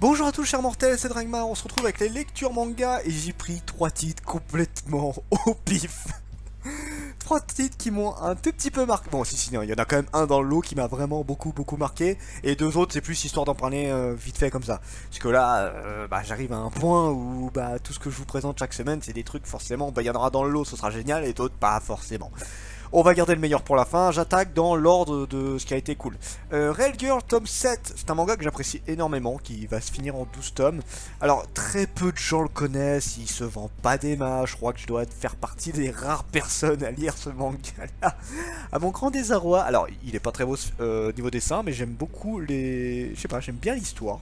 Bonjour à tous chers mortels, c'est Dragmar, on se retrouve avec les lectures manga et j'ai pris 3 titres complètement au pif. 3 titres qui m'ont un tout petit peu marqué. Bon, si, non, il y en a quand même un dans le lot qui m'a vraiment beaucoup marqué. Et 2 autres, c'est plus histoire d'en parler vite fait comme ça. Parce que là, j'arrive à un point où tout ce que je vous présente chaque semaine, c'est des trucs forcément, il y en aura dans le lot, ce sera génial, et d'autres pas forcément. On va garder le meilleur pour la fin, j'attaque dans l'ordre de ce qui a été cool. Rail Girl tome 7, c'est un manga que j'apprécie énormément, qui va se finir en 12 tomes. Alors, très peu de gens le connaissent, il se vend pas des masses, je crois que je dois faire partie des rares personnes à lire ce manga-là. À mon grand désarroi, alors, il est pas très beau niveau dessin, mais j'aime beaucoup les... Je sais pas, j'aime bien l'histoire.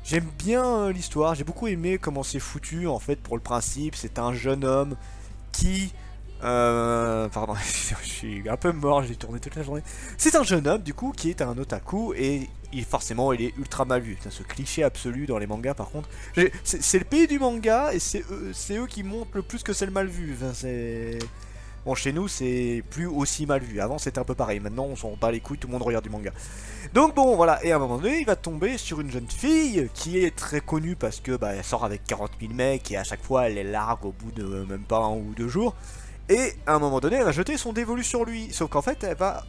J'aime bien l'histoire, j'ai beaucoup aimé comment c'est foutu, en fait, pour le principe, c'est un jeune homme qui... pardon, je suis un peu mort, j'ai tourné toute la journée. C'est un jeune homme, du coup, qui est un otaku, et forcément, il est ultra mal vu. C'est ce cliché absolu dans les mangas, par contre. C'est le pays du manga, et c'est eux qui montrent le plus que c'est le mal vu. Enfin, c'est... Bon, chez nous, c'est plus aussi mal vu. Avant, c'était un peu pareil. Maintenant, on s'en bat les couilles, tout le monde regarde du manga. Donc bon, voilà. Et à un moment donné, il va tomber sur une jeune fille qui est très connue parce que elle sort avec 40 000 mecs, et à chaque fois, elle les largue au bout de même pas 1 ou 2 jours. Et à un moment donné, elle va jeter son dévolu sur lui. Sauf qu'en fait, elle va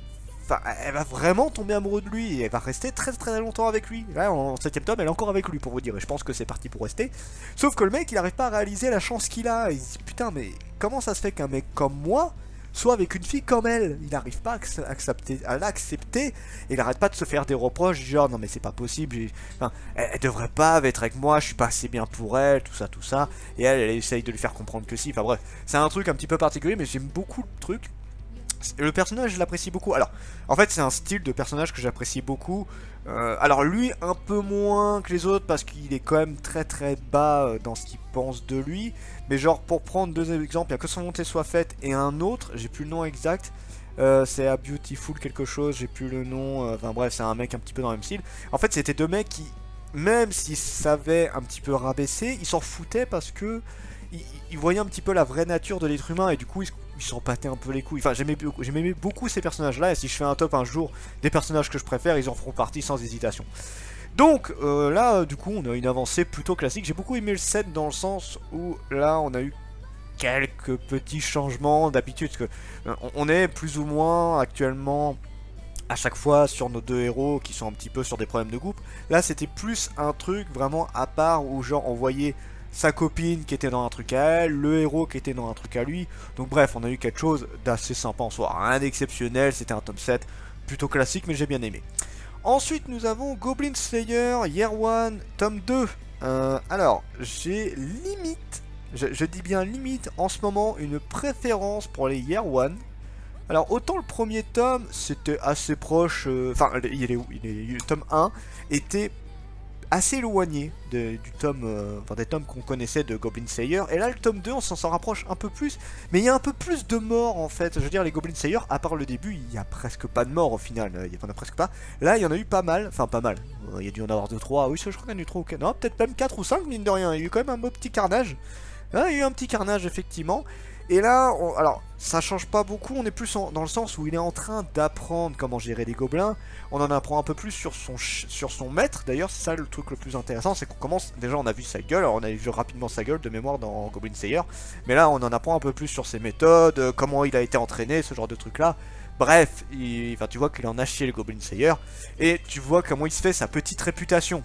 vraiment tomber amoureuse de lui. Et elle va rester très longtemps avec lui. Là, en 7ème tome, elle est encore avec lui, pour vous dire. Et je pense que c'est parti pour rester. Sauf que le mec, il n'arrive pas à réaliser la chance qu'il a. Et il se dit, putain, mais comment ça se fait qu'un mec comme moi soit avec une fille comme elle? Il n'arrive pas à l'accepter. Et il n'arrête pas de se faire des reproches. Genre, non mais c'est pas possible. Enfin, elle devrait pas être avec moi. Je suis pas assez bien pour elle. Tout ça. Et elle essaye de lui faire comprendre que si. Enfin bref, c'est un truc un petit peu particulier. Mais j'aime beaucoup le truc. Le personnage, je l'apprécie beaucoup. Alors, en fait, c'est un style de personnage que j'apprécie beaucoup. Alors, lui, un peu moins que les autres, parce qu'il est quand même très bas dans ce qu'il pense de lui. Mais genre, pour prendre 2 exemples, il y a Que son montée soit faite et un autre, j'ai plus le nom exact. C'est A Beautiful quelque chose, j'ai plus le nom. Enfin bref, c'est un mec un petit peu dans le même style. En fait, c'était 2 mecs qui, même s'ils savaient un petit peu rabaisser, ils s'en foutaient parce que ils voyaient un petit peu la vraie nature de l'être humain et du coup ils s'en battaient un peu les couilles. Enfin, j'aimais beaucoup ces personnages-là, et si je fais un top un jour des personnages que je préfère, ils en feront partie sans hésitation. Donc là, du coup, on a une avancée plutôt classique. J'ai beaucoup aimé le set dans le sens où là, on a eu quelques petits changements d'habitude. Parce que on est plus ou moins actuellement à chaque fois sur nos 2 héros qui sont un petit peu sur des problèmes de groupe. Là, c'était plus un truc vraiment à part où genre on voyait sa copine qui était dans un truc à elle, le héros qui était dans un truc à lui. Donc bref, on a eu quelque chose d'assez sympa en soi. Rien d'exceptionnel, c'était un tome 7 plutôt classique, mais j'ai bien aimé. Ensuite, nous avons Goblin Slayer Year One tome 2. Alors, j'ai limite, je dis bien limite, en ce moment, une préférence pour les Year One. Alors, autant le premier tome, c'était assez proche, enfin, le tome 1 était assez éloigné du tome, des tomes qu'on connaissait de Goblin Slayer. Et là, le tome 2, on s'en rapproche un peu plus. Mais il y a un peu plus de morts, en fait. Je veux dire, les Goblin Slayer, à part le début, il n'y a presque pas de morts, au final. Il n'y en a presque pas. Là, il y en a eu pas mal. Enfin, pas mal. Il y a dû en avoir 2-3. Oui, je crois qu'il y en a eu 3 ou 4. Non, peut-être même 4 ou 5, mine de rien. Il y a eu quand même un beau petit carnage. Là, il y a eu un petit carnage, effectivement. Et là, alors, ça change pas beaucoup, on est plus dans le sens où il est en train d'apprendre comment gérer les gobelins. On en apprend un peu plus sur son maître, d'ailleurs, c'est ça le truc le plus intéressant, c'est qu'on commence, déjà on a vu sa gueule, alors on a vu rapidement sa gueule de mémoire dans Goblin Slayer, mais là on en apprend un peu plus sur ses méthodes, comment il a été entraîné, ce genre de truc là. Bref, tu vois qu'il en a chié le Goblin Slayer, et tu vois comment il se fait sa petite réputation.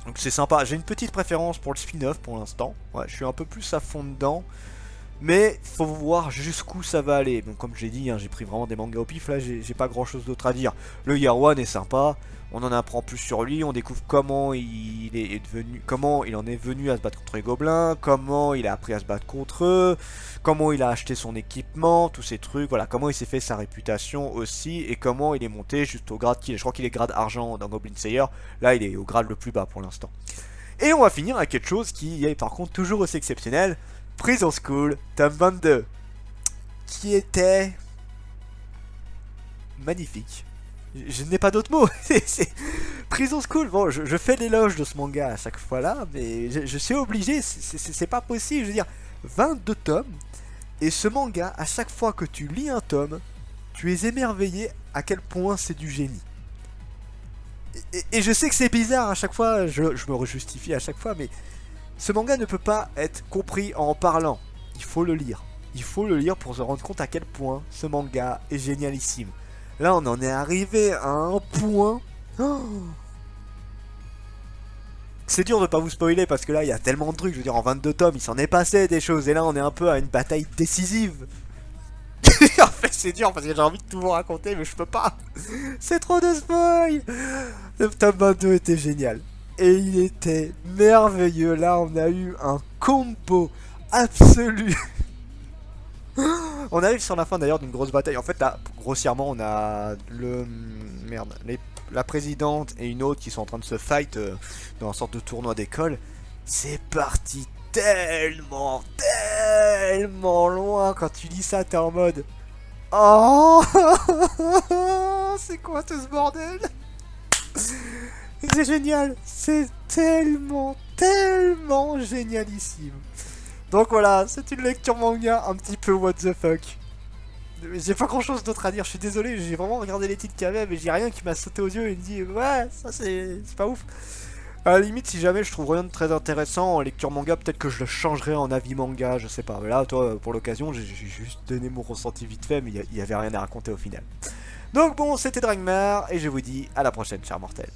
Donc c'est sympa, j'ai une petite préférence pour le spin-off pour l'instant, ouais, je suis un peu plus à fond dedans. Mais faut voir jusqu'où ça va aller. Donc comme j'ai dit, hein, j'ai pris vraiment des mangas au pif. Là, j'ai pas grand chose d'autre à dire. Le Year One est sympa. On en apprend plus sur lui. On découvre comment comment il en est venu à se battre contre les gobelins. Comment il a appris à se battre contre eux. Comment il a acheté son équipement. Tous ces trucs. Voilà. Comment il s'est fait sa réputation aussi. Et comment il est monté juste au grade qu'il est. Je crois qu'il est grade argent dans Goblin Slayer. Là, il est au grade le plus bas pour l'instant. Et on va finir avec quelque chose qui est par contre toujours aussi exceptionnel. Prison School, tome 22, qui était magnifique. Je n'ai pas d'autres mots. C'est Prison School. Bon, je fais l'éloge de ce manga à chaque fois là, mais je suis obligé. C'est pas possible. Je veux dire, 22 tomes. Et ce manga, à chaque fois que tu lis un tome, tu es émerveillé à quel point c'est du génie. Et je sais que c'est bizarre à chaque fois, je me justifie à chaque fois, mais ce manga ne peut pas être compris en parlant. Il faut le lire. Il faut le lire pour se rendre compte à quel point ce manga est génialissime. Là, on en est arrivé à un point. Oh, c'est dur de pas vous spoiler parce que là, il y a tellement de trucs. Je veux dire, en 22 tomes, il s'en est passé des choses. Et là, on est un peu à une bataille décisive. En fait, c'est dur parce que j'ai envie de tout vous raconter, mais je peux pas. C'est trop de spoil. Le tome 22 était génial. Et il était merveilleux. Là, on a eu un combo absolu. On arrive sur la fin d'ailleurs d'une grosse bataille. En fait, là, grossièrement, on a la présidente et une autre qui sont en train de se fight dans une sorte de tournoi d'école. C'est parti tellement loin. Quand tu lis ça, t'es en mode oh, c'est quoi tout ce bordel? C'est génial. C'est tellement génialissime. Donc voilà, c'est une lecture manga un petit peu what the fuck. J'ai pas grand chose d'autre à dire, je suis désolé, j'ai vraiment regardé les titres qu'il y avait, mais j'ai rien qui m'a sauté aux yeux et me dit ouais, ça c'est pas ouf. À la limite, si jamais je trouve rien de très intéressant en lecture manga, peut-être que je le changerai en avis manga, je sais pas. Mais là, toi, pour l'occasion, j'ai juste donné mon ressenti vite fait, mais il y avait rien à raconter au final. Donc bon, c'était Dragmar, et je vous dis à la prochaine, chers mortels.